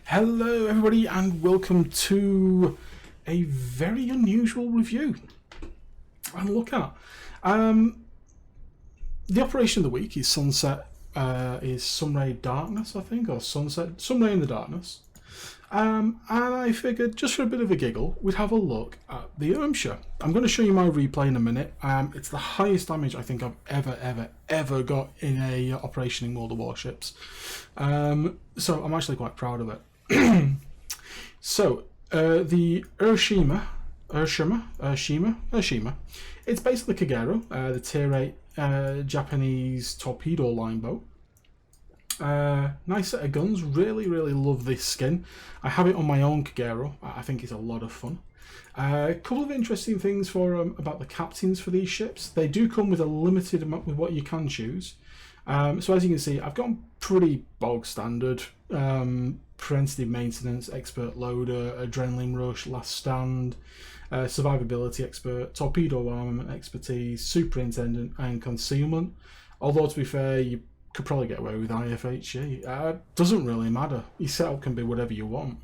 Hello everybody and welcome to a very unusual review. And look at the operation of the week is Sunset, is Sunray Darkness, I think, or Sunray in the Darkness. And I figured just for a bit of a giggle we'd have a look at the Ermshire. I'm going to show you my replay in a minute. It's the highest damage I think I've ever got in a operation in World of Warships. So I'm actually quite proud of it. So the Urshima, it's basically Kagero, the tier 8 Japanese torpedo line boat. Nice set of guns, really love this skin. I have it on my own Kagero. I think it's a lot of fun. A couple of interesting things about the captains for these ships. They do come with a limited amount with what you can choose. So as you can see, I've gone pretty bog standard. Preventative maintenance, expert loader, adrenaline rush, last stand, survivability expert, torpedo armament expertise, superintendent, and concealment. Although to be fair, you could probably get away with IFHE. Doesn't really matter. Your setup can be whatever you want.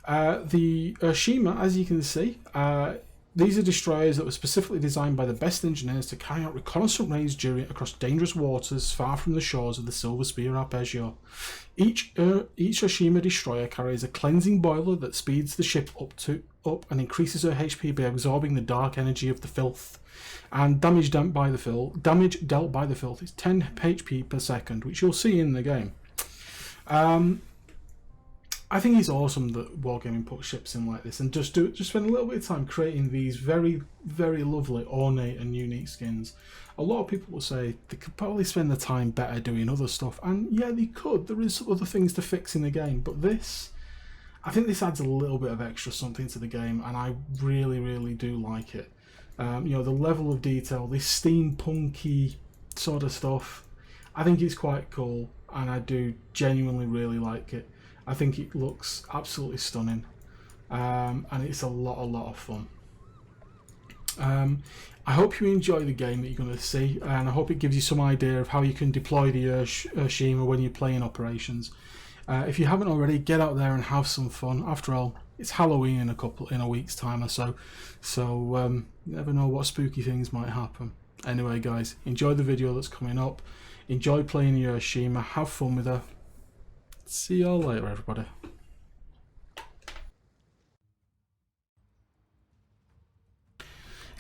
The Urshima, as you can see, these are destroyers that were specifically designed by the best engineers to carry out reconnaissance raids across dangerous waters far from the shores of the Silver Spear arpeggio. Each Urshima destroyer carries a cleansing boiler that speeds the ship up and increases her HP by absorbing the dark energy of the filth. And damage dealt by the filth is 10 HP per second, which you'll see in the game. I think it's awesome that Wargaming puts ships in like this and just spend a little bit of time creating these very lovely, ornate and unique skins. A lot of people will say they could probably spend the time better doing other stuff, and yeah, they could. There is other things to fix in the game, but I think this adds a little bit of extra something to the game, and I really do like it. You know, the level of detail, this steampunky sort of stuff, I think it's quite cool, and I do genuinely really like it. I think it looks absolutely stunning, and it's a lot of fun. I hope you enjoy the game that you're going to see, and I hope it gives you some idea of how you can deploy the Urshima when you're playing operations. If you haven't already, get out there and have some fun. After all, it's Halloween in a week's time or so, you never know what spooky things might happen. Anyway guys, enjoy the video that's coming up, enjoy playing the Urshima, have fun with her. See you all later, everybody.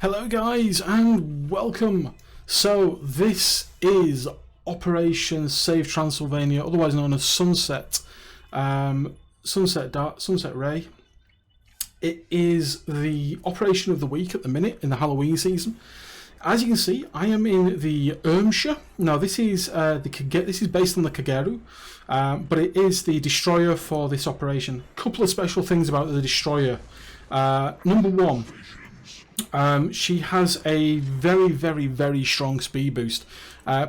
Hello guys and welcome. So this is Operation Save Transylvania, otherwise known as Sunset Ray. It is the operation of the week at the minute in the Halloween season. As you can see, I am in the Ermshire. Now this is based on the Kagero, but it is the destroyer for this operation. Couple of special things about the destroyer. Number one, she has a very strong speed boost.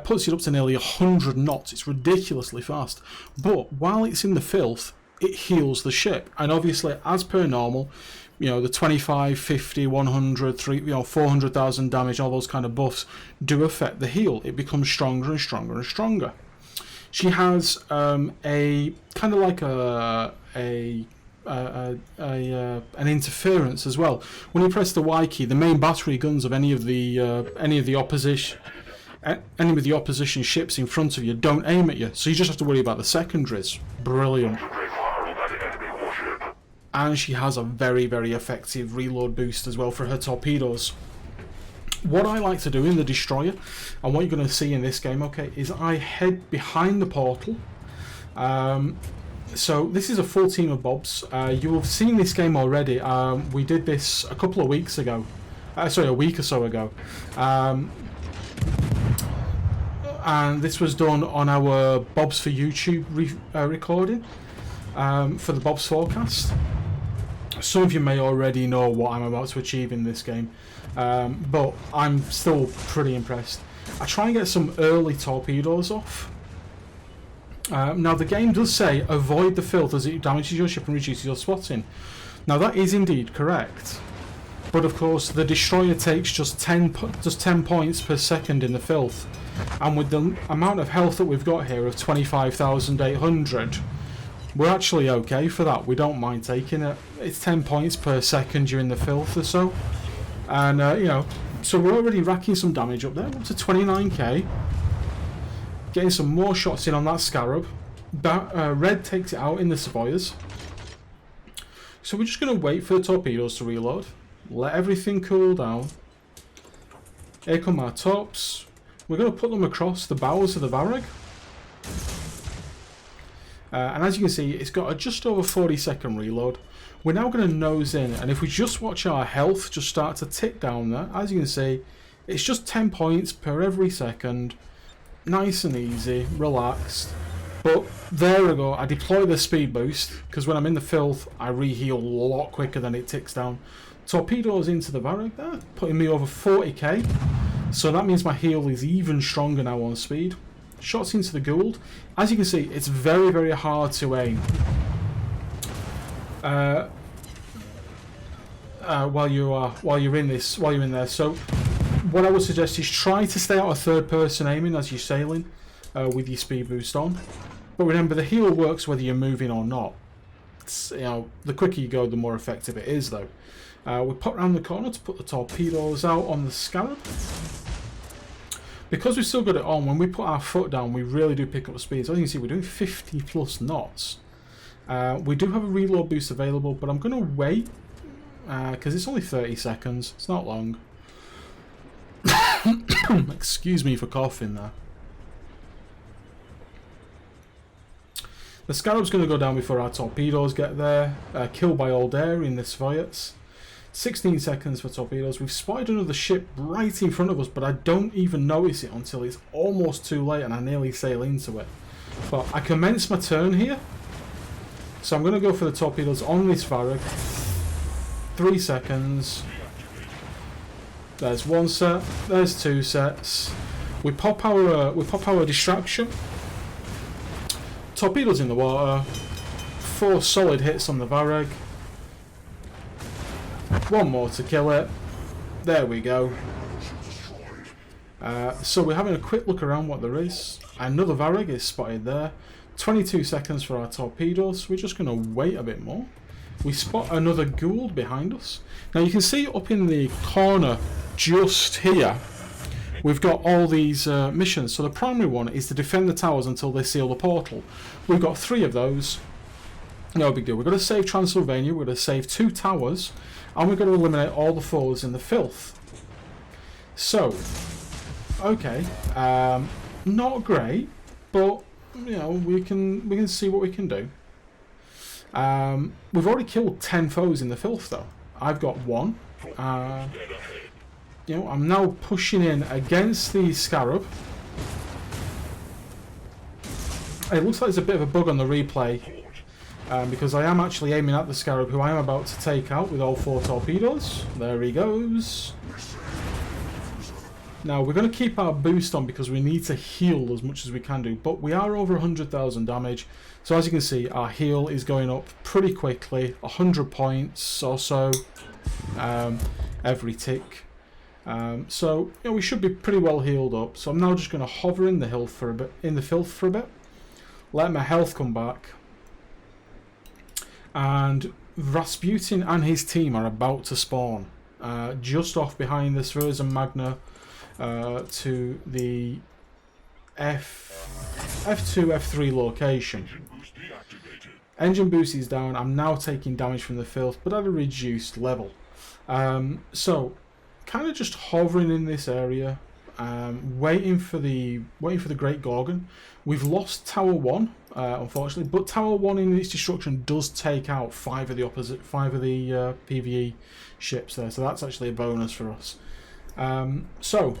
Puts it up to nearly 100 knots. It's ridiculously fast. But while it's in the filth, it heals the ship. And obviously, as per normal, you know, the 25, 50, 100, 400,000 damage, all those kind of buffs do affect the heal. It becomes stronger and stronger. She has a kind of like an interference as well. When you press the Y key, the main battery guns of any of the opposition ships in front of you don't aim at you, so you just have to worry about the secondaries. Brilliant. And she has a very effective reload boost as well for her torpedoes. What I like to do in the destroyer, and what you're going to see in this game, okay, is I head behind the portal. So this is a full team of Bobs. You have seen this game already. We did this a couple of weeks ago. Sorry, a week or so ago. And this was done on our Bobs for YouTube recording for the Bobs Forecast. Some of you may already know what I'm about to achieve in this game, but I'm still pretty impressed. I try and get some early torpedoes off. Now the game does say avoid the filth as it damages your ship and reduces your spotting. Now that is indeed correct, but of course the destroyer takes just 10 points per second in the filth, and with the amount of health that we've got here of 25,800, we're actually okay for that. We don't mind taking it. It's 10 points per second you're in the filth or so. And, you know, so we're already racking some damage up there, up to 29k. Getting some more shots in on that Scarab. Red takes it out in the Savoyas. So we're just going to wait for the torpedoes to reload. Let everything cool down. Here come our tops. We're going to put them across the bows of the Varag. And as you can see, it's got a just over 40-second reload. We're now going to nose in, and if we just watch our health just start to tick down there, as you can see, it's just 10 points per every second. Nice and easy, relaxed. But there we go, I deploy the speed boost, because when I'm in the filth, I reheal a lot quicker than it ticks down. Torpedoes into the Varag there, putting me over 40k. So that means my heal is even stronger now on speed. Shots into the Gould. As you can see, it's very, very hard to aim while you're in there. So what I would suggest is try to stay out of third-person aiming as you're sailing with your speed boost on. But remember, the heal works whether you're moving or not. It's, you know, the quicker you go, the more effective it is, though. We pop around the corner to put the torpedoes out on the Scarab. Because we've still got it on, when we put our foot down, we really do pick up speed. So as you can see, we're doing 50 plus knots. We do have a reload boost available, but I'm going to wait because it's only 30 seconds. It's not long. Excuse me for coughing there. The Scarab's going to go down before our torpedoes get there. Killed by Old Air in the Savoyas. 16 seconds for torpedoes. We've spotted another ship right in front of us, but I don't even notice it until it's almost too late and I nearly sail into it. But I commence my turn here. So I'm going to go for the torpedoes on this Varag. 3 seconds. There's one set. There's two sets. We pop our distraction. Torpedoes in the water. 4 solid hits on the Varag. One more to kill it. There we go. So we're having a quick look around what there is. Another Varag is spotted there. 22 seconds for our torpedoes. We're just going to wait a bit more. We spot another Gould behind us. Now you can see up in the corner just here, we've got all these missions. So the primary one is to defend the towers until they seal the portal. We've got 3 of those. No big deal. We're going to save Transylvania. We're going to save 2 towers. And we're going to eliminate all the foes in the filth. So, okay, not great, but you know we can see what we can do. We've already killed 10 foes in the filth, though. I've got 1. You know, I'm now pushing in against the Scarab. It looks like there's a bit of a bug on the replay. Because I am actually aiming at the Scarab, who I am about to take out with all 4 torpedoes. There he goes. Now we're going to keep our boost on because we need to heal as much as we can do, but we are over 100,000 damage. So as you can see, our heal is going up pretty quickly, 100 points or so every tick. So you know, we should be pretty well healed up. So I'm now just going to hover in the filth for a bit, let my health come back. And Rasputin and his team are about to spawn just off behind the Sfers and Magna to the F2, F3 location. Engine boost is down. I'm now taking damage from the filth, but at a reduced level. So, kind of just hovering in this area, waiting for the Great Gorgon. We've lost Tower 1, unfortunately, but Tower 1 in its destruction does take out 5 of the PvE ships there, so that's actually a bonus for us. So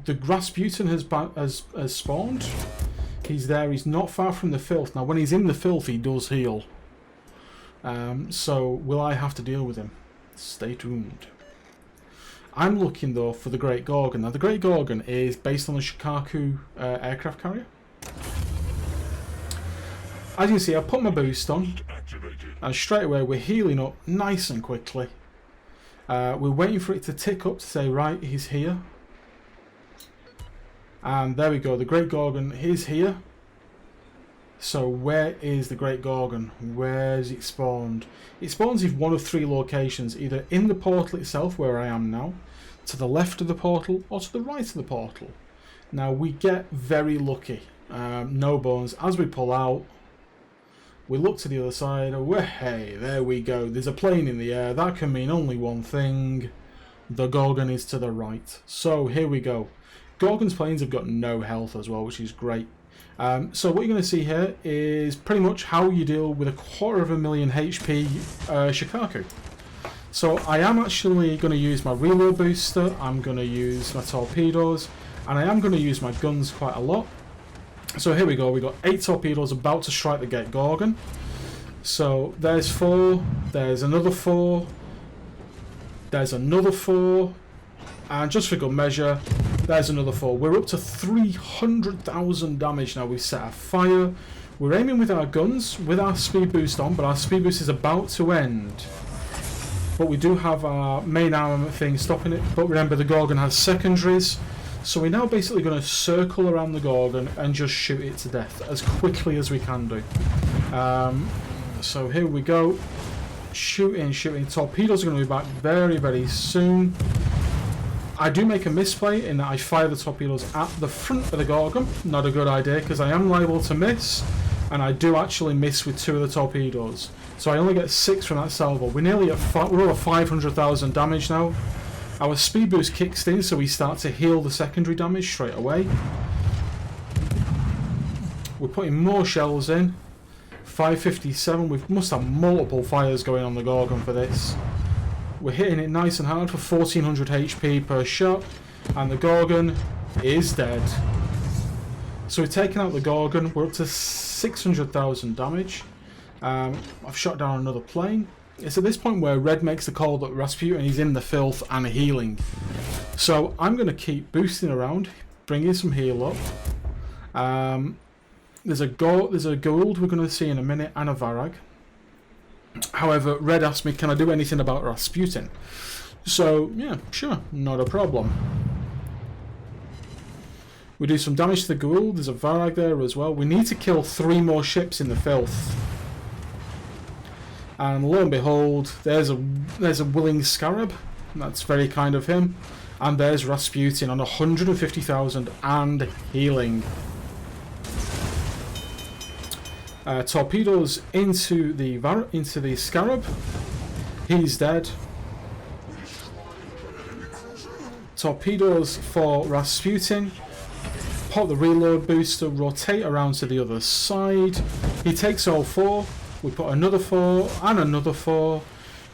the Rasputin has spawned. He's there. He's not far from the filth. Now, when he's in the filth, he does heal. So will I have to deal with him? Stay tuned. I'm looking though for the Great Gorgon. Now the Great Gorgon is based on the Shikaku aircraft carrier. As you can see, I put my boost on, and straight away we're healing up nice and quickly. We're waiting for it to tick up to say, right, he's here. And there we go, the Great Gorgon is here. So where is the Great Gorgon? Where's it spawned? It spawns in one of three locations, either in the portal itself, where I am now, to the left of the portal, or to the right of the portal. Now we get very lucky. No bones. As we pull out, we look to the other side. Oh, hey, there we go. There's a plane in the air. That can mean only one thing. The Gorgon is to the right. So here we go. Gorgon's planes have got no health as well, which is great. So what you're going to see here is pretty much how you deal with a 250,000 HP Shikaku. So I am actually going to use my reload booster, I'm going to use my torpedoes, and I am going to use my guns quite a lot. So here we go, we've got 8 torpedoes about to strike the Great Gorgon. So there's 4, there's another 4, there's another 4, and just for good measure, there's another 4. We're up to 300,000 damage now. We've set a fire. We're aiming with our guns, with our speed boost on, but our speed boost is about to end. But we do have our main armament thing stopping it. But remember, the Gorgon has secondaries. So we're now basically going to circle around the Gorgon and just shoot it to death as quickly as we can do. So here we go. Shooting, shooting. Torpedoes are going to be back very, very soon. I do make a misplay in that I fire the torpedoes at the front of the Gorgon. Not a good idea because I am liable to miss, and I do actually miss with 2 of the torpedoes. So I only get 6 from that salvo. We're nearly at we're over 500,000 damage now. Our speed boost kicks in, so we start to heal the secondary damage straight away. We're putting more shells in. 557. We must have multiple fires going on the Gorgon for this. We're hitting it nice and hard for 1400 HP per shot, and the Gorgon is dead. So we've taken out the Gorgon. We're up to 600,000 damage. I've shot down another plane. It's at this point where Red makes the call that Rasputin is in the filth and healing. So I'm going to keep boosting around, bringing some heal up. There's a gold we're going to see in a minute, and a Varag. However, Red asked me, can I do anything about Rasputin? So, yeah, sure, not a problem. We do some damage to the Gould. There's a Varag there as well. We need to kill 3 more ships in the filth. And lo and behold, there's a willing Scarab. That's very kind of him. And there's Rasputin on 150,000 and healing. Torpedoes into the Scarab. He's dead. Torpedoes for Rasputin. Pop the reload booster, rotate around to the other side. He takes all 4. We put another 4 and another 4.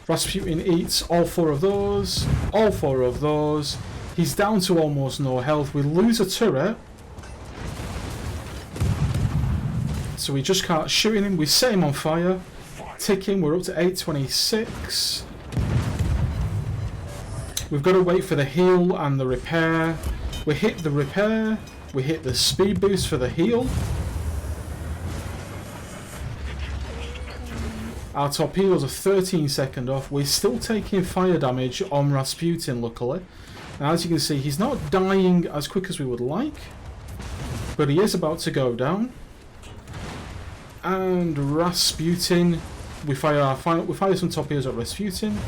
Rasputin eats all 4 of those. All 4 of those. He's down to almost no health. We lose a turret. So we just can't shoot him. We set him on fire. Ticking. We're up to 826. We've got to wait for the heal and the repair. We hit the repair. We hit the speed boost for the heal. Our torpedoes are 13 seconds off. We're still taking fire damage on Rasputin, luckily. And as you can see, he's not dying as quick as we would like. But he is about to go down. And Rasputin, we fire some torpedoes at Rasputin.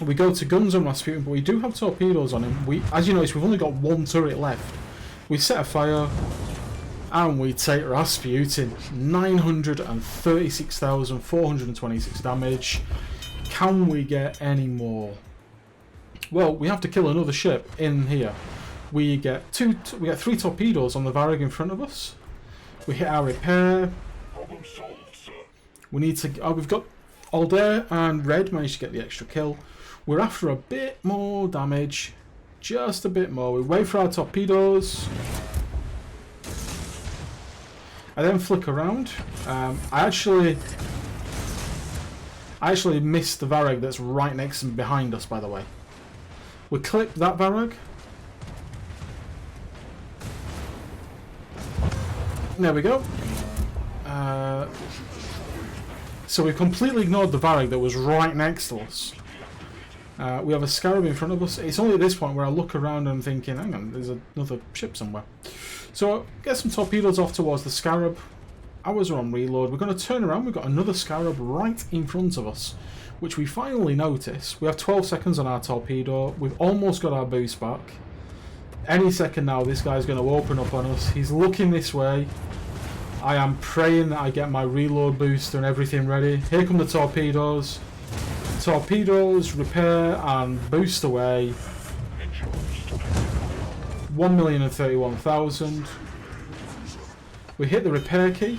We go to guns on Rasputin, but we do have torpedoes on him. As you notice, we've only got 1 turret left. We set a fire, and we take Rasputin. 936,426 damage. Can we get any more? Well, we have to kill another ship in here. We get 3 torpedoes on the Varag in front of us. We hit our repair. We need to. We've got Aldair and Red managed to get the extra kill. We're after a bit more damage, just a bit more. We wait for our torpedoes. I then flick around. I actually missed the Varag that's right next and behind us, by the way. We clip that Varag. There we go. So we completely ignored the Varag that was right next to us. We have a Scarab in front of us. It's only at this point where I look around and I'm thinking, hang on, there's another ship somewhere. So get some torpedoes off towards the Scarab. Ours are on reload. We're going to turn around. We've got another Scarab right in front of us, which we finally notice. We have 12 seconds on our torpedo. We've almost got our boost back. Any second now, this guy's going to open up on us. He's looking this way. I am praying that I get my reload booster and everything ready. Here come the torpedoes. Torpedoes, repair, and boost away. 1,031,000. We hit the repair key.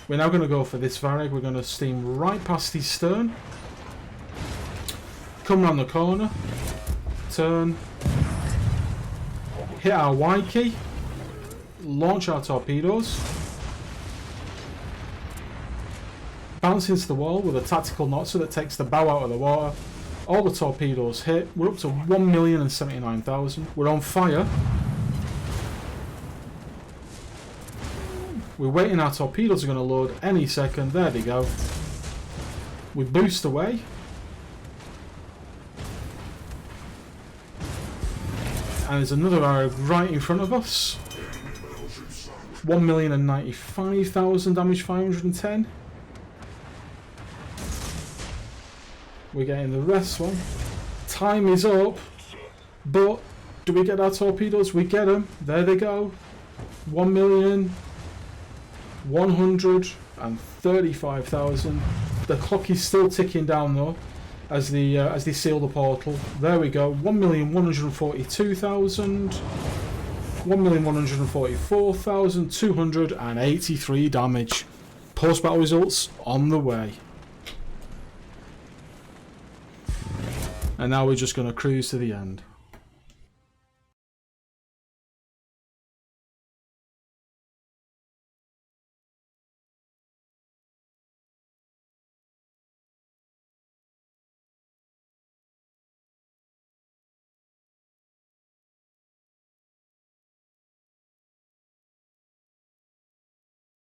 We're now going to go for this Vareg. We're going to steam right past his stern. Come round the corner. Turn. Hit our Y key. Launch our torpedoes. Bounce into the wall with a tactical knot so that takes the bow out of the water. All the torpedoes hit. We're up to 1,079,000. We're on fire. We're waiting. Our torpedoes are going to load any second. There they go. We boost away. And there's another arrow right in front of us. 1,095,000 damage, 510. We're getting the rest one. Time is up. But do we get our torpedoes? We get them. There they go. 1,135,000. The clock is still ticking down though, as they seal the portal. There we go. 1,142,000. 1,144,283 damage. Post-battle results on the way. And now we're just going to cruise to the end.